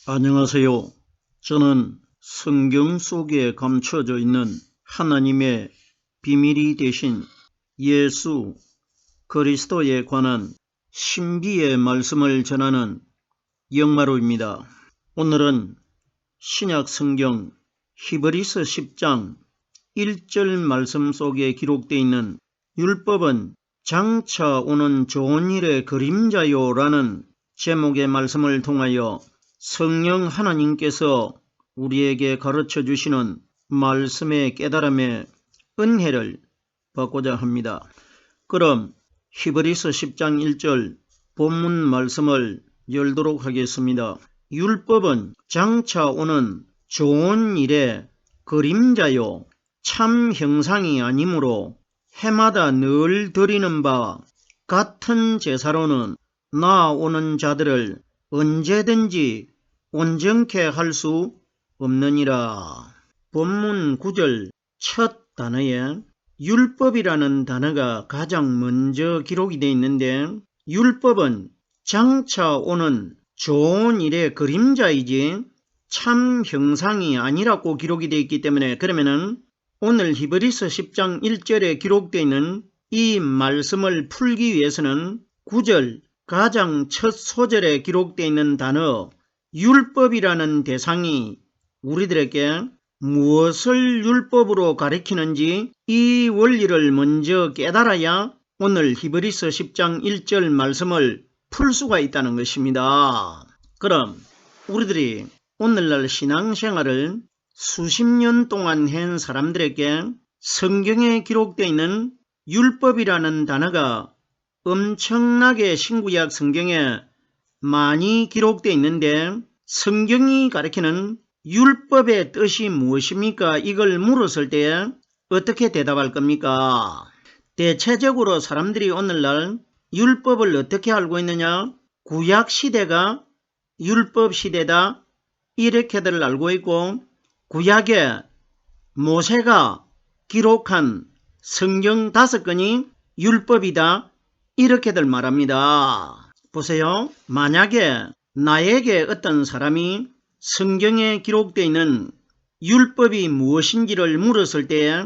안녕하세요. 저는 성경 속에 감춰져 있는 하나님의 비밀이 되신 예수 그리스도에 관한 신비의 말씀을 전하는 영마루입니다. 오늘은 신약 성경 히브리서 10장 1절 말씀 속에 기록되어 있는 율법은 장차 오는 좋은 일의 그림자요 라는 제목의 말씀을 통하여 성령 하나님께서 우리에게 가르쳐 주시는 말씀의 깨달음의 은혜를 받고자 합니다. 그럼 히브리서 10장 1절 본문 말씀을 열도록 하겠습니다. 율법은 장차 오는 좋은 일의 그림자요 참 형상이 아니므로 해마다 늘 드리는 바 같은 제사로는 나아오는 자들을 언제든지 온전케 할 수 없느니라. 본문 9절 첫 단어에 율법이라는 단어가 가장 먼저 기록이 되어 있는데, 율법은 장차 오는 좋은 일의 그림자이지 참 형상이 아니라고 기록이 되어 있기 때문에, 그러면은 오늘 히브리서 10장 1절에 기록되어 있는 이 말씀을 풀기 위해서는 9절 가장 첫 소절에 기록되어 있는 단어 율법이라는 대상이 우리들에게 무엇을 율법으로 가리키는지 이 원리를 먼저 깨달아야 오늘 히브리서 10장 1절 말씀을 풀 수가 있다는 것입니다. 그럼 우리들이 오늘날 신앙생활을 수십 년 동안 한 사람들에게 성경에 기록되어 있는 율법이라는 단어가 엄청나게 신구약 성경에 많이 기록되어 있는데, 성경이 가리키는 율법의 뜻이 무엇입니까? 이걸 물었을 때 어떻게 대답할 겁니까? 대체적으로 사람들이 오늘날 율법을 어떻게 알고 있느냐? 구약 시대가 율법 시대다 이렇게들 알고 있고, 구약에 모세가 기록한 성경 5권이 율법이다 이렇게들 말합니다. 보세요. 만약에 나에게 어떤 사람이 성경에 기록되어 있는 율법이 무엇인지를 물었을 때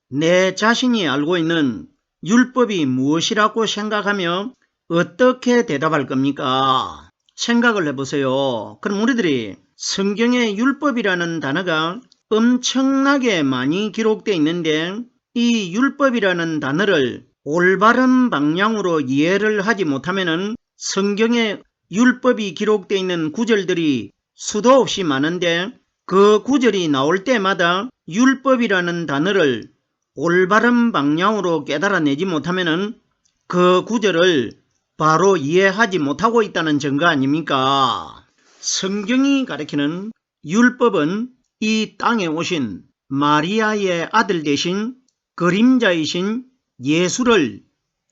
내 자신이 알고 있는 율법이 무엇이라고 생각하며 어떻게 대답할 겁니까? 생각을 해보세요. 그럼 우리들이 성경에 율법이라는 단어가 엄청나게 많이 기록되어 있는데, 이 율법이라는 단어를 올바른 방향으로 이해를 하지 못하면은 성경에 율법이 기록되어 있는 구절들이 수도 없이 많은데, 그 구절이 나올 때마다 율법이라는 단어를 올바른 방향으로 깨달아내지 못하면은 그 구절을 바로 이해하지 못하고 있다는 증거 아닙니까? 성경이 가리키는 율법은 이 땅에 오신 마리아의 아들 되신 그림자이신 예수를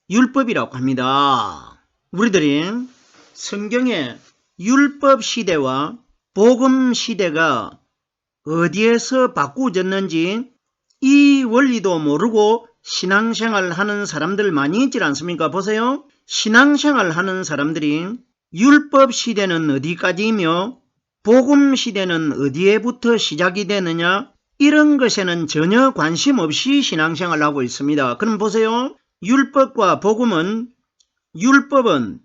율법이라고 합니다. 우리들이 성경의 율법 시대와 복음 시대가 어디에서 바꾸어졌는지 이 원리도 모르고 신앙생활 하는 사람들 많이 있지 않습니까? 보세요. 신앙생활 하는 사람들이 율법 시대는 어디까지이며 복음 시대는 어디에부터 시작이 되느냐, 이런 것에는 전혀 관심 없이 신앙생활을 하고 있습니다. 그럼 보세요. 율법과 복음은, 율법은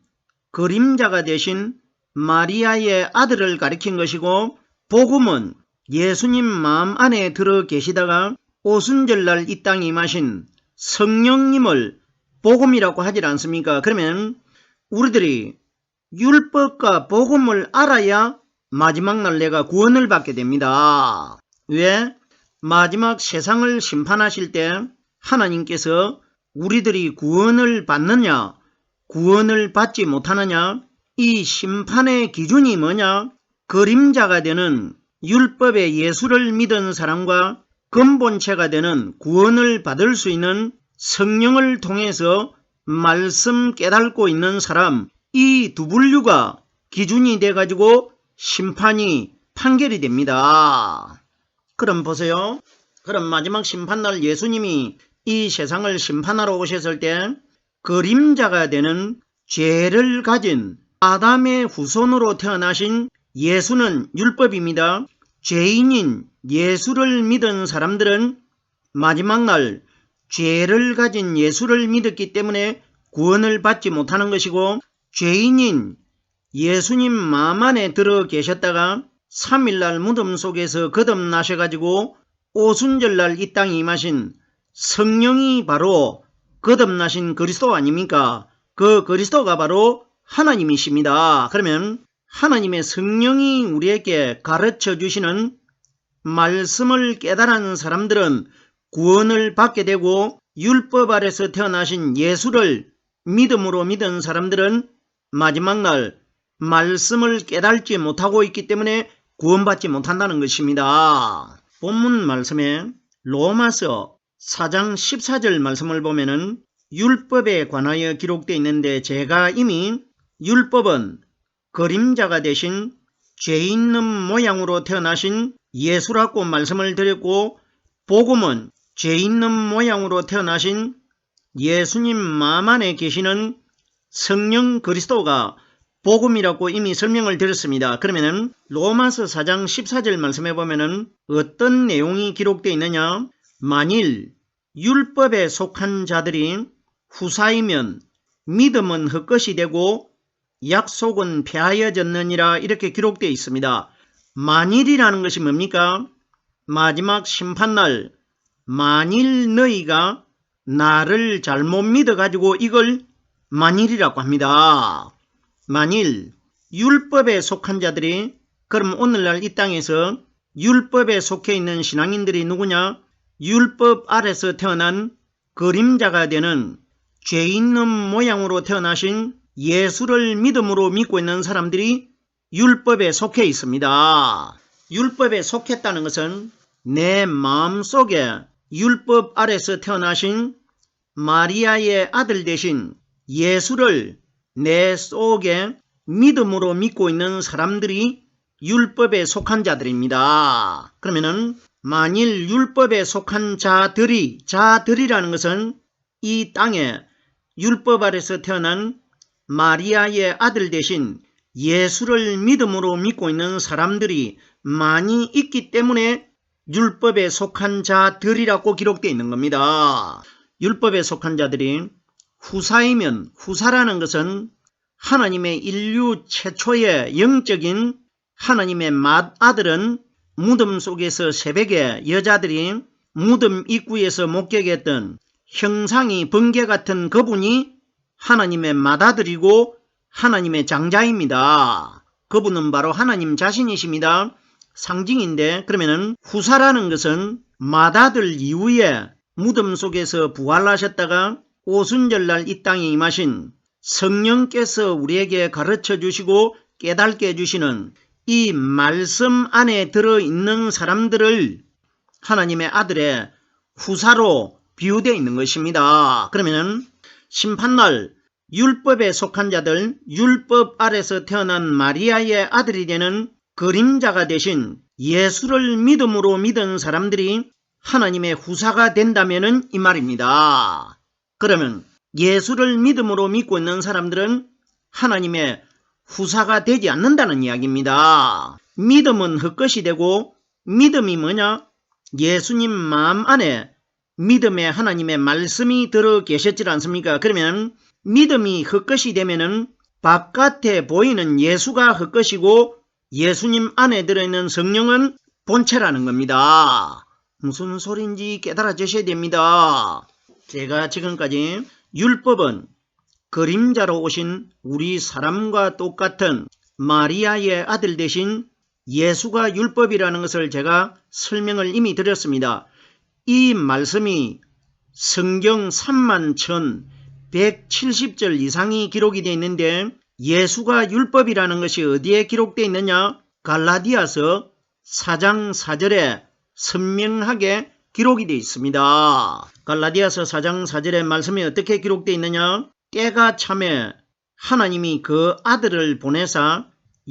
그림자가 되신 마리아의 아들을 가리킨 것이고, 복음은 예수님 마음 안에 들어 계시다가 오순절날 이 땅에 임하신 성령님을 복음이라고 하지 않습니까? 그러면 우리들이 율법과 복음을 알아야 마지막 날 내가 구원을 받게 됩니다. 왜? 마지막 세상을 심판하실 때 하나님께서 우리들이 구원을 받느냐 구원을 받지 못하느냐, 이 심판의 기준이 뭐냐? 그림자가 되는 율법의 예수를 믿은 사람과 근본체가 되는 구원을 받을 수 있는 성령을 통해서 말씀 깨닫고 있는 사람, 이 두 분류가 기준이 돼가지고 심판이 판결이 됩니다. 그럼 보세요. 그럼 마지막 심판날 예수님이 이 세상을 심판하러 오셨을 때 그림자가 되는 죄를 가진 아담의 후손으로 태어나신 예수는 율법입니다. 죄인인 예수를 믿은 사람들은 마지막 날 죄를 가진 예수를 믿었기 때문에 구원을 받지 못하는 것이고, 죄인인 예수님 마음 안에 들어 계셨다가 3일날 무덤 속에서 거듭나셔가지고 오순절날 이 땅에 임하신 성령이 바로 거듭나신 그리스도 아닙니까? 그 그리스도가 바로 하나님이십니다. 그러면 하나님의 성령이 우리에게 가르쳐 주시는 말씀을 깨달은 사람들은 구원을 받게 되고, 율법 아래서 태어나신 예수를 믿음으로 믿은 사람들은 마지막 날 말씀을 깨달지 못하고 있기 때문에 구원받지 못한다는 것입니다. 본문 말씀에 로마서 4장 14절 말씀을 보면은 율법에 관하여 기록되어 있는데, 제가 이미 율법은 그림자가 되신 죄 있는 모양으로 태어나신 예수라고 말씀을 드렸고, 복음은 죄 있는 모양으로 태어나신 예수님 마음 안에 계시는 성령 그리스도가 복음이라고 이미 설명을 드렸습니다. 그러면은 로마서 4장 14절 말씀해 보면은 어떤 내용이 기록되어 있느냐? 만일 율법에 속한 자들이 후사이면 믿음은 헛것이 되고 약속은 폐하여졌느니라, 이렇게 기록되어 있습니다. 만일이라는 것이 뭡니까? 마지막 심판날 만일 너희가 나를 잘못 믿어가지고 이걸 만일이라고 합니다. 만일 율법에 속한 자들이, 그럼 오늘날 이 땅에서 율법에 속해 있는 신앙인들이 누구냐? 율법 아래서 태어난 그림자가 되는 죄 있는 모양으로 태어나신 예수를 믿음으로 믿고 있는 사람들이 율법에 속해 있습니다. 율법에 속했다는 것은 내 마음속에 율법 아래서 태어나신 마리아의 아들 되신 예수를 내 속에 믿음으로 믿고 있는 사람들이 율법에 속한 자들입니다. 그러면은 만일 율법에 속한 자들이라는 것은 이 땅에 율법 아래서 태어난 마리아의 아들 되신 예수를 믿음으로 믿고 있는 사람들이 많이 있기 때문에 율법에 속한 자들이라고 기록되어 있는 겁니다. 율법에 속한 자들이 후사이면, 후사라는 것은 하나님의 인류 최초의 영적인 하나님의 맏아들은 무덤 속에서 새벽에 여자들이 무덤 입구에서 목격했던 형상이 번개 같은 그분이 하나님의 맏아들이고 하나님의 장자입니다. 그분은 바로 하나님 자신이십니다. 상징인데, 그러면은 후사라는 것은 맏아들 이후에 무덤 속에서 부활하셨다가 오순절날 이 땅에 임하신 성령께서 우리에게 가르쳐 주시고 깨닫게 해주시는 이 말씀 안에 들어있는 사람들을 하나님의 아들의 후사로 비유되어 있는 것입니다. 그러면 심판날 율법에 속한 자들, 율법 아래서 태어난 마리아의 아들이 되는 그림자가 되신 예수를 믿음으로 믿은 사람들이 하나님의 후사가 된다면은 이 말입니다. 그러면 예수를 믿음으로 믿고 있는 사람들은 하나님의 후사가 되지 않는다는 이야기입니다. 믿음은 헛것이 되고, 믿음이 뭐냐? 예수님 마음 안에 믿음에 하나님의 말씀이 들어 계셨지 않습니까? 그러면 믿음이 헛것이 되면은 바깥에 보이는 예수가 헛것이고 예수님 안에 들어있는 성령은 본체라는 겁니다. 무슨 소리인지 깨달아 주셔야 됩니다. 제가 지금까지 율법은 그림자로 오신 우리 사람과 똑같은 마리아의 아들 되신 예수가 율법이라는 것을 제가 설명을 이미 드렸습니다. 이 말씀이 성경 31,170절 이상이 기록이 되어 있는데, 예수가 율법이라는 것이 어디에 기록되어 있느냐? 갈라디아서 4장 4절에 선명하게 기록이 되어 있습니다. 갈라디아서 4장 4절의 말씀이 어떻게 기록되어 있느냐? 때가 참에 하나님이 그 아들을 보내사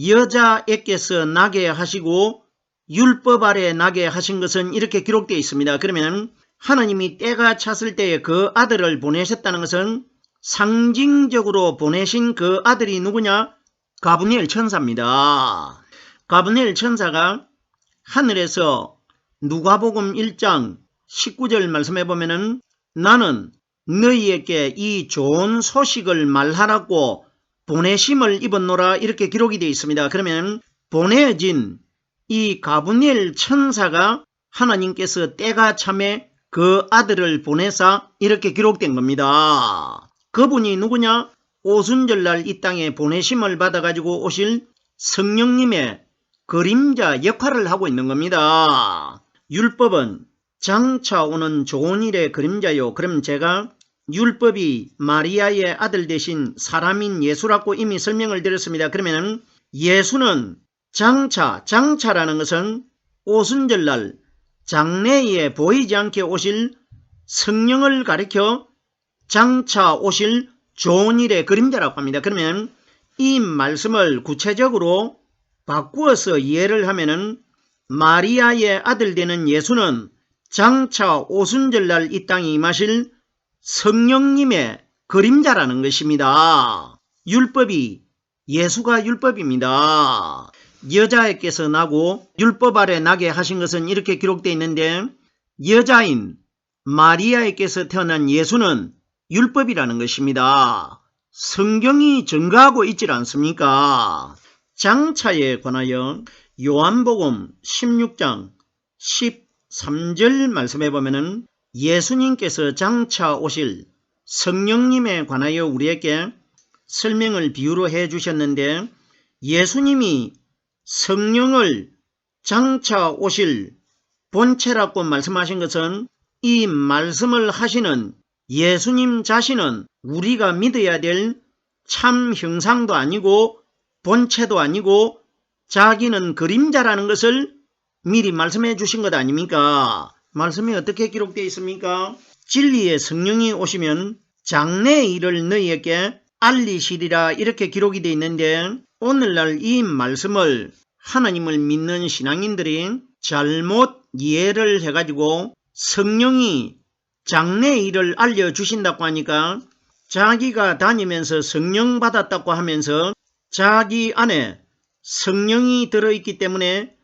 여자에게서 나게 하시고 율법 아래 나게 하신 것은 이렇게 기록되어 있습니다. 그러면 하나님이 때가 찼을 때에 그 아들을 보내셨다는 것은 상징적으로 보내신 그 아들이 누구냐? 가브리엘 천사입니다. 가브리엘 천사가 하늘에서 누가복음 1장 19절 말씀해 보면은 나는 너희에게 이 좋은 소식을 말하라고 보내심을 입었노라 이렇게 기록이 되어 있습니다. 그러면 보내진 이 가브리엘 천사가 하나님께서 때가 참에 그 아들을 보내사 이렇게 기록된 겁니다. 그분이 누구냐? 오순절날 이 땅에 보내심을 받아가지고 오실 성령님의 그림자 역할을 하고 있는 겁니다. 율법은 장차 오는 좋은 일의 그림자요. 그럼 제가 율법이 마리아의 아들 대신 사람인 예수라고 이미 설명을 드렸습니다. 그러면 예수는 장차라는 것은 오순절날 장래에 보이지 않게 오실 성령을 가리켜 장차 오실 좋은 일의 그림자라고 합니다. 그러면 이 말씀을 구체적으로 바꾸어서 이해를 하면은 마리아의 아들 되는 예수는 장차 오순절날 이 땅에 임하실 성령님의 그림자라는 것입니다. 율법이 예수가 율법입니다. 여자에게서 나고 율법 아래 나게 하신 것은 이렇게 기록되어 있는데 여자인 마리아에게서 태어난 예수는 율법이라는 것입니다. 성경이 증거하고 있질 않습니까? 장차에 관하여 요한복음 16장 13절 말씀해 보면은 예수님께서 장차 오실 성령님에 관하여 우리에게 설명을 비유로 해 주셨는데 예수님이 성령을 장차 오실 본체라고 말씀하신 것은 이 말씀을 하시는 예수님 자신은 우리가 믿어야 될 참 형상도 아니고 본체도 아니고 자기는 그림자라는 것을 미리 말씀해 주신 것 아닙니까? 말씀이 어떻게 기록되어 있습니까? 진리의 성령이 오시면 장래의 일을 너희에게 알리시리라 이렇게 기록이 되어 있는데 오늘날 이 말씀을 하나님을 믿는 신앙인들이 잘못 이해를 해가지고 성령이 장래의 일을 알려주신다고 하니까 자기가 다니면서 성령 받았다고 하면서 자기 안에 성령이 들어있기 때문에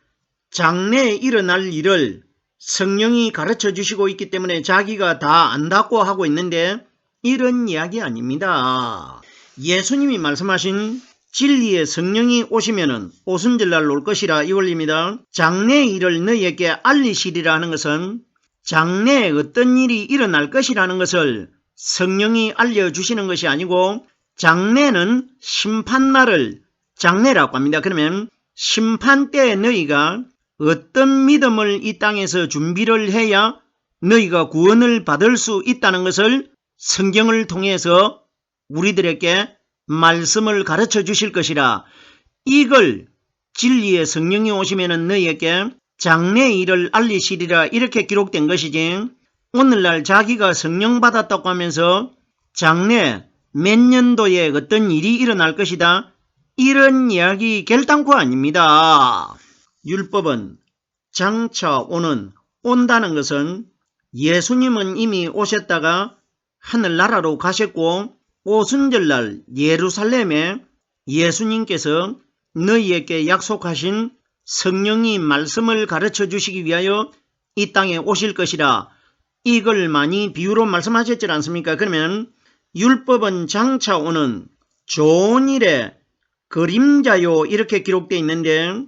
장래에 일어날 일을 성령이 가르쳐 주시고 있기 때문에 자기가 다 안다고 하고 있는데 이런 이야기 아닙니다. 예수님이 말씀하신 진리의 성령이 오시면은 오순절날 올 것이라 이 원리입니다. 장래의 일을 너희에게 알리시리라 하는 것은 장래에 어떤 일이 일어날 것이라는 것을 성령이 알려주시는 것이 아니고 장래는 심판날을 장래라고 합니다. 그러면 심판 때에 너희가 어떤 믿음을 이 땅에서 준비를 해야 너희가 구원을 받을 수 있다는 것을 성경을 통해서 우리들에게 말씀을 가르쳐 주실 것이라 이걸 진리의 성령이 오시면 너희에게 장래의 일을 알리시리라 이렇게 기록된 것이지 오늘날 자기가 성령 받았다고 하면서 장래 몇 년도에 어떤 일이 일어날 것이다 이런 이야기 결단코 아닙니다. 율법은 장차 온다는 것은 예수님은 이미 오셨다가 하늘나라로 가셨고 오순절날 예루살렘에 예수님께서 너희에게 약속하신 성령이 말씀을 가르쳐 주시기 위하여 이 땅에 오실 것이라 이걸 많이 비유로 말씀하셨지 않습니까? 그러면 율법은 장차 오는 좋은 일의 그림자요 이렇게 기록되어 있는데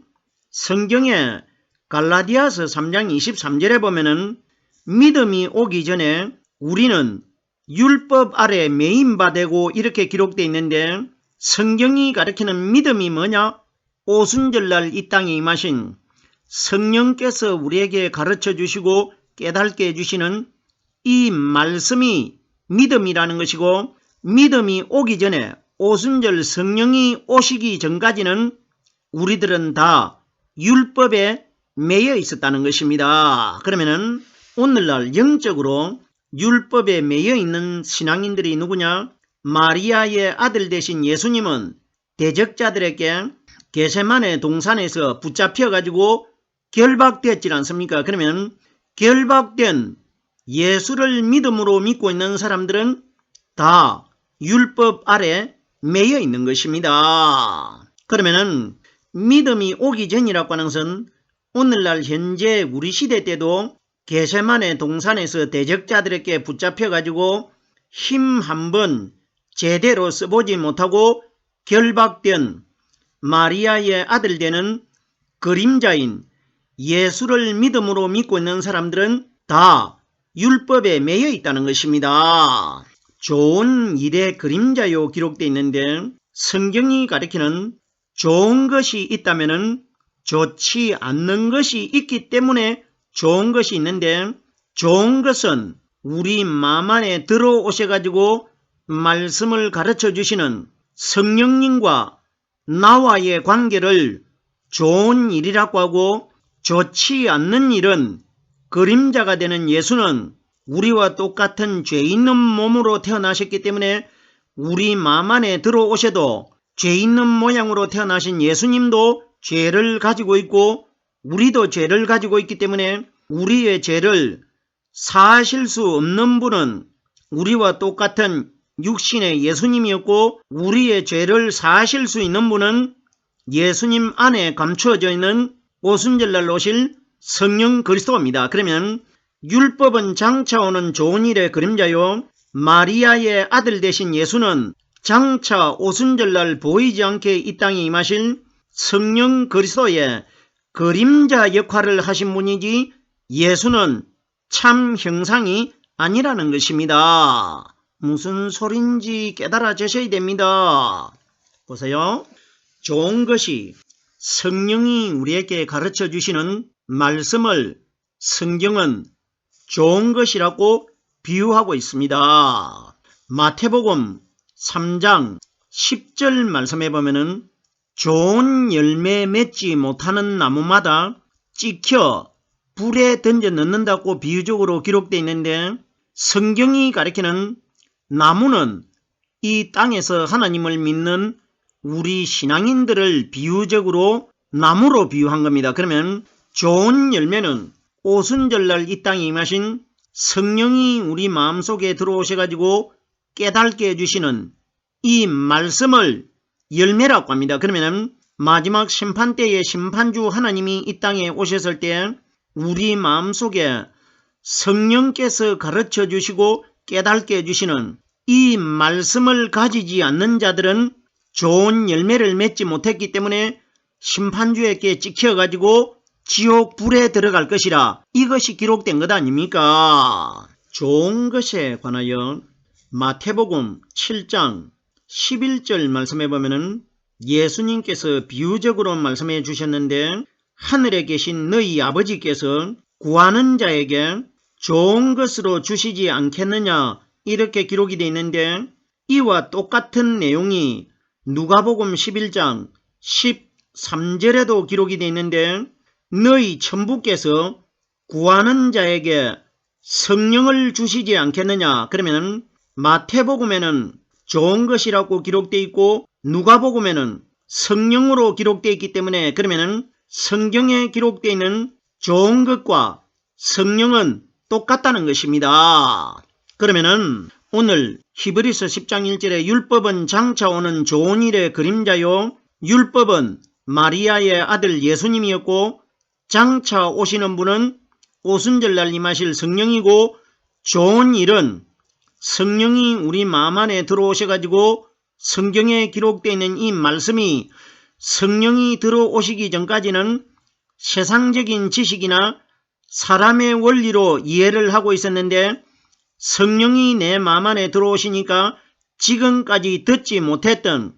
성경에 갈라디아서 3장 23절에 보면은 믿음이 오기 전에 우리는 율법 아래 매인바되고 이렇게 기록되어 있는데 성경이 가리키는 믿음이 뭐냐? 오순절날 이 땅에 임하신 성령께서 우리에게 가르쳐 주시고 깨닫게 해주시는 이 말씀이 믿음이라는 것이고 믿음이 오기 전에 오순절 성령이 오시기 전까지는 우리들은 다 율법에 매여 있었다는 것입니다. 그러면은 오늘날 영적으로 율법에 매여 있는 신앙인들이 누구냐? 마리아의 아들 되신 예수님은 대적자들에게 겟세마네 동산에서 붙잡혀 가지고 결박되었지 않습니까? 그러면 결박된 예수를 믿음으로 믿고 있는 사람들은 다 율법 아래 매여 있는 것입니다. 그러면은 믿음이 오기 전이라고 하는 것은 오늘날 현재 우리 시대 때도 겟세마네 동산에서 대적자들에게 붙잡혀가지고 힘 한번 제대로 써보지 못하고 결박된 마리아의 아들 되는 그림자인 예수를 믿음으로 믿고 있는 사람들은 다 율법에 매여 있다는 것입니다. 좋은 일의 그림자요 기록되어 있는데 성경이 가리키는 좋은 것이 있다면 좋지 않는 것이 있기 때문에 좋은 것이 있는데 좋은 것은 우리 마음 안에 들어오셔가지고 말씀을 가르쳐 주시는 성령님과 나와의 관계를 좋은 일이라고 하고 좋지 않는 일은 그림자가 되는 예수는 우리와 똑같은 죄 있는 몸으로 태어나셨기 때문에 우리 마음 안에 들어오셔도 죄 있는 모양으로 태어나신 예수님도 죄를 가지고 있고 우리도 죄를 가지고 있기 때문에 우리의 죄를 사하실 수 없는 분은 우리와 똑같은 육신의 예수님이었고 우리의 죄를 사하실 수 있는 분은 예수님 안에 감추어져 있는 오순절날 오실 성령 그리스도입니다. 그러면 율법은 장차 오는 좋은 일의 그림자요 마리아의 아들 되신 예수는 장차 오순절날 보이지 않게 이 땅에 임하실 성령 그리스도의 그림자 역할을 하신 분이지 예수는 참 형상이 아니라는 것입니다. 무슨 소린지 깨달아지셔야 됩니다. 보세요. 좋은 것이 성령이 우리에게 가르쳐 주시는 말씀을 성경은 좋은 것이라고 비유하고 있습니다. 마태복음 3장 10절 말씀해 보면은 좋은 열매 맺지 못하는 나무마다 찍혀 불에 던져 넣는다고 비유적으로 기록되어 있는데 성경이 가리키는 나무는 이 땅에서 하나님을 믿는 우리 신앙인들을 비유적으로 나무로 비유한 겁니다. 그러면 좋은 열매는 오순절날 이 땅에 임하신 성령이 우리 마음속에 들어오셔가지고 깨닫게 해주시는 이 말씀을 열매라고 합니다. 그러면 마지막 심판 때에 심판주 하나님이 이 땅에 오셨을 때 우리 마음속에 성령께서 가르쳐 주시고 깨닫게 해주시는 이 말씀을 가지지 않는 자들은 좋은 열매를 맺지 못했기 때문에 심판주에게 찍혀가지고 지옥 불에 들어갈 것이라 이것이 기록된 것 아닙니까? 좋은 것에 관하여 마태복음 7장 11절 말씀해 보면은 예수님께서 비유적으로 말씀해 주셨는데 하늘에 계신 너희 아버지께서 구하는 자에게 좋은 것으로 주시지 않겠느냐 이렇게 기록이 되어 있는데 이와 똑같은 내용이 누가복음 11장 13절에도 기록이 되어 있는데 너희 천부께서 구하는 자에게 성령을 주시지 않겠느냐. 그러면 마태복음에는 좋은 것이라고 기록되어 있고 누가복음에는 성령으로 기록되어 있기 때문에 그러면 성경에 기록되어 있는 좋은 것과 성령은 똑같다는 것입니다. 그러면 오늘 히브리서 10장 1절에 율법은 장차 오는 좋은 일의 그림자요 율법은 마리아의 아들 예수님이었고 장차 오시는 분은 오순절날 임하실 성령이고 좋은 일은 성령이 우리 마음 안에 들어오셔가지고 성경에 기록되어 있는 이 말씀이 성령이 들어오시기 전까지는 세상적인 지식이나 사람의 원리로 이해를 하고 있었는데 성령이 내 마음 안에 들어오시니까 지금까지 듣지 못했던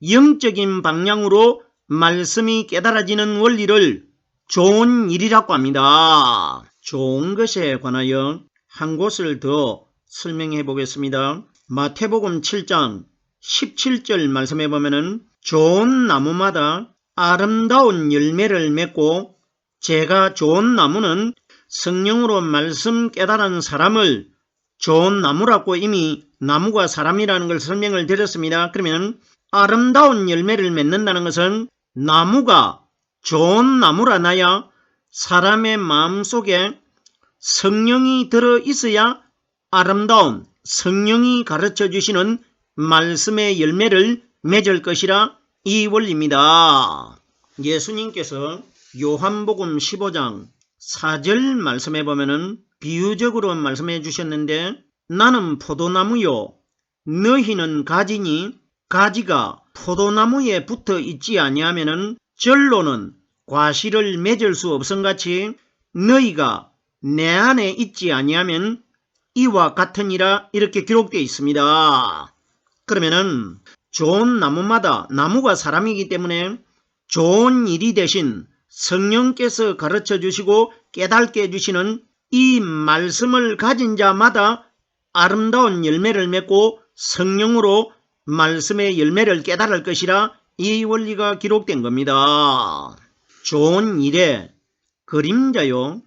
영적인 방향으로 말씀이 깨달아지는 원리를 좋은 일이라고 합니다. 좋은 것에 관하여 한 곳을 더 설명해 보겠습니다. 마태복음 7장 17절 말씀해 보면은 좋은 나무마다 아름다운 열매를 맺고 제가 좋은 나무는 성령으로 말씀 깨달은 사람을 좋은 나무라고 이미 나무가 사람이라는 걸 설명을 드렸습니다. 그러면 아름다운 열매를 맺는다는 것은 나무가 좋은 나무라 나야 사람의 마음속에 성령이 들어 있어야 아름다운 성령이 가르쳐 주시는 말씀의 열매를 맺을 것이라 이 원리입니다. 예수님께서 요한복음 15장 4절 말씀해 보면은 비유적으로 말씀해 주셨는데, 나는 포도나무요 너희는 가지니 가지가 포도나무에 붙어 있지 아니하면은 절로는 과실을 맺을 수 없음같이 너희가 내 안에 있지 아니하면 이와 같으니라, 이렇게 기록되어 있습니다. 그러면은 좋은 나무마다, 나무가 사람이기 때문에 좋은 일이 대신 성령께서 가르쳐 주시고 깨닫게 해주시는 이 말씀을 가진 자마다 아름다운 열매를 맺고 성령으로 말씀의 열매를 깨달을 것이라, 이 원리가 기록된 겁니다. 좋은 일의 그림자요,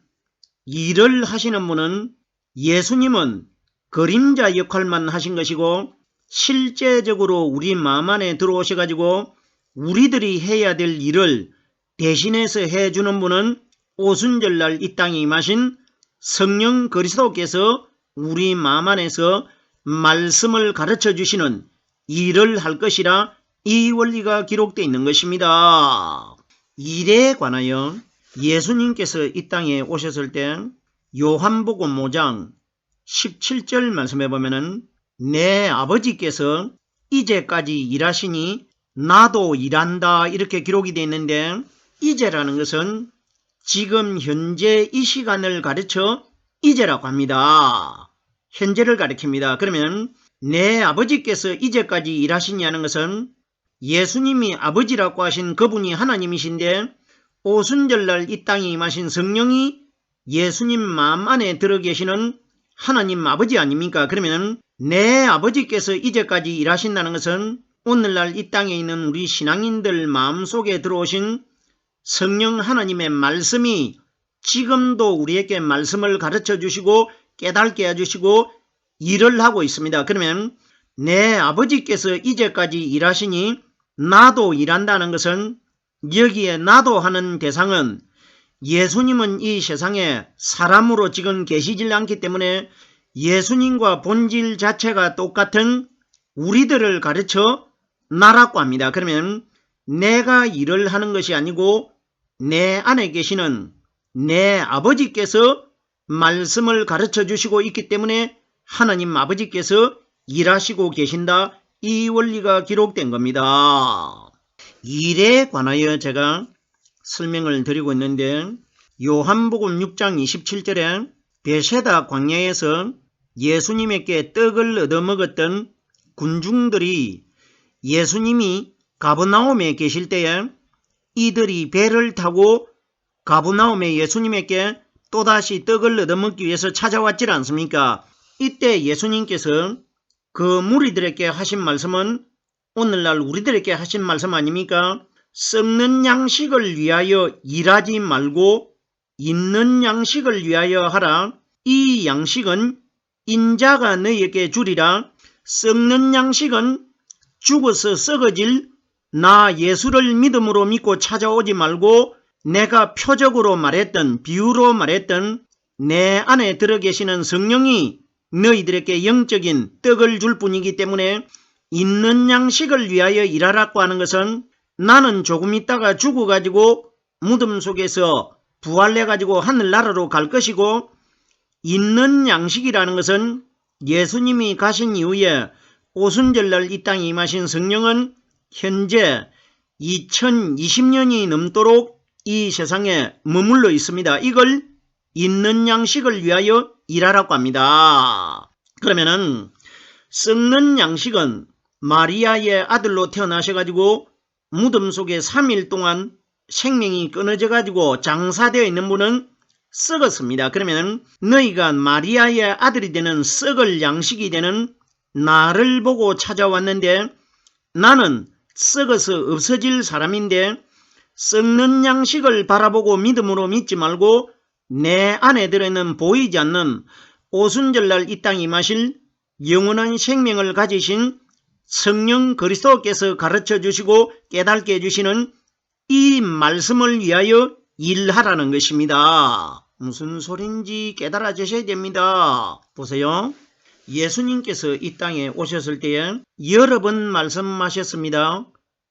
일을 하시는 분은 예수님은 그림자 역할만 하신 것이고, 실제적으로 우리 마음 안에 들어오셔가지고 우리들이 해야 될 일을 대신해서 해주는 분은 오순절날 이 땅에 임하신 성령 그리스도께서 우리 마음 안에서 말씀을 가르쳐 주시는 일을 할 것이라, 이 원리가 기록되어 있는 것입니다. 일에 관하여 예수님께서 이 땅에 오셨을 때 요한복음 5장 17절 말씀해 보면은 내 아버지께서 이제까지 일하시니 나도 일한다, 이렇게 기록이 되어 있는데, 이제라는 것은 지금 현재 이 시간을 가르쳐 이제라고 합니다. 현재를 가리킵니다. 그러면 내 아버지께서 이제까지 일하시냐는 것은 예수님이 아버지라고 하신 그분이 하나님이신데, 오순절날 이 땅에 임하신 성령이 예수님 마음 안에 들어 계시는 하나님 아버지 아닙니까? 그러면 내 아버지께서 이제까지 일하신다는 것은 오늘날 이 땅에 있는 우리 신앙인들 마음속에 들어오신 성령 하나님의 말씀이 지금도 우리에게 말씀을 가르쳐 주시고 깨닫게 해주시고 일을 하고 있습니다. 그러면 내 아버지께서 이제까지 일하시니 나도 일한다는 것은, 여기에 나도 하는 대상은 예수님은 이 세상에 사람으로 지금 계시질 않기 때문에 예수님과 본질 자체가 똑같은 우리들을 가르쳐 나라고 합니다. 그러면 내가 일을 하는 것이 아니고 내 안에 계시는 내 아버지께서 말씀을 가르쳐 주시고 있기 때문에 하나님 아버지께서 일하시고 계신다, 이 원리가 기록된 겁니다. 일에 관하여 제가 설명을 드리고 있는데, 요한복음 6장 27절에 베세다 광야에서 예수님에게 떡을 얻어먹었던 군중들이 예수님이 가버나움에 계실 때에 이들이 배를 타고 가버나움에 예수님에게 또다시 떡을 얻어먹기 위해서 찾아왔질 않습니까? 이때 예수님께서 그 무리들에게 하신 말씀은 오늘날 우리들에게 하신 말씀 아닙니까? 썩는 양식을 위하여 일하지 말고 있는 양식을 위하여 하라. 이 양식은 인자가 너희에게 주리라. 썩는 양식은 죽어서 썩어질 나 예수를 믿음으로 믿고 찾아오지 말고, 내가 표적으로 말했던, 비유로 말했던 내 안에 들어 계시는 성령이 너희들에게 영적인 떡을 줄 뿐이기 때문에 있는 양식을 위하여 일하라고 하는 것은, 나는 조금 있다가 죽어가지고 무덤 속에서 부활해가지고 하늘나라로 갈 것이고, 있는 양식이라는 것은 예수님이 가신 이후에 오순절날 이 땅에 임하신 성령은 현재 2020년이 넘도록 이 세상에 머물러 있습니다. 이걸 있는 양식을 위하여 일하라고 합니다. 그러면은 썩는 양식은 마리아의 아들로 태어나셔가지고 무덤 속에 3일 동안 생명이 끊어져 가지고 장사되어 있는 분은 썩었습니다. 그러면 너희가 마리아의 아들이 되는 썩을 양식이 되는 나를 보고 찾아왔는데, 나는 썩어서 없어질 사람인데 썩는 양식을 바라보고 믿음으로 믿지 말고 내 안에 들어있는 보이지 않는 오순절날 이 땅에 임하실 영원한 생명을 가지신 성령 그리스도께서 가르쳐 주시고 깨닫게 해주시는 이 말씀을 위하여 일하라는 것입니다. 무슨 소린지 깨달아 주셔야 됩니다. 보세요. 예수님께서 이 땅에 오셨을 때에 여러 번 말씀하셨습니다.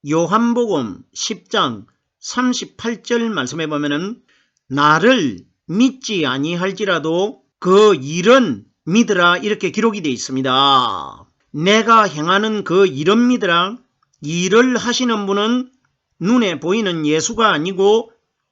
요한복음 10장 38절 말씀에 보면은 나를 믿지 아니할지라도 그 일은 믿으라 이렇게 기록이 되어 있습니다. 내가 행하는 그 일은 믿으라. 일을 하시는 분은 눈에 보이는 예수가 아니고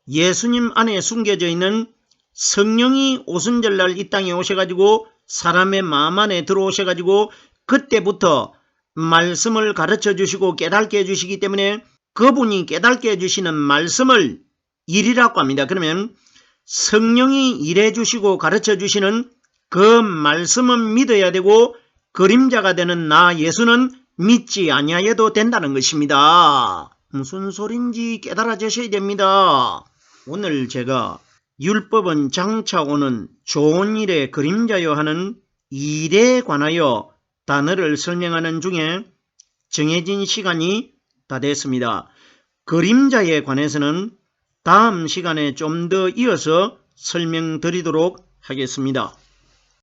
예수님 안에 숨겨져 있는 성령이 오순절날 이 땅에 오셔가지고 사람의 마음 안에 들어오셔가지고 그때부터 말씀을 가르쳐 주시고 깨닫게 해주시기 때문에 그분이 깨닫게 해주시는 말씀을 일이라고 합니다. 그러면 성령이 일해 주시고 가르쳐 주시는 그 말씀은 믿어야 되고 그림자가 되는 나 예수는 믿지 아니하여도 된다는 것입니다. 무슨 소린지 깨달아지셔야 됩니다. 오늘 제가 율법은 장차 오는 좋은 일의 그림자요 하는 일에 관하여 단어를 설명하는 중에 정해진 시간이 다 됐습니다. 그림자에 관해서는 다음 시간에 좀 더 이어서 설명드리도록 하겠습니다.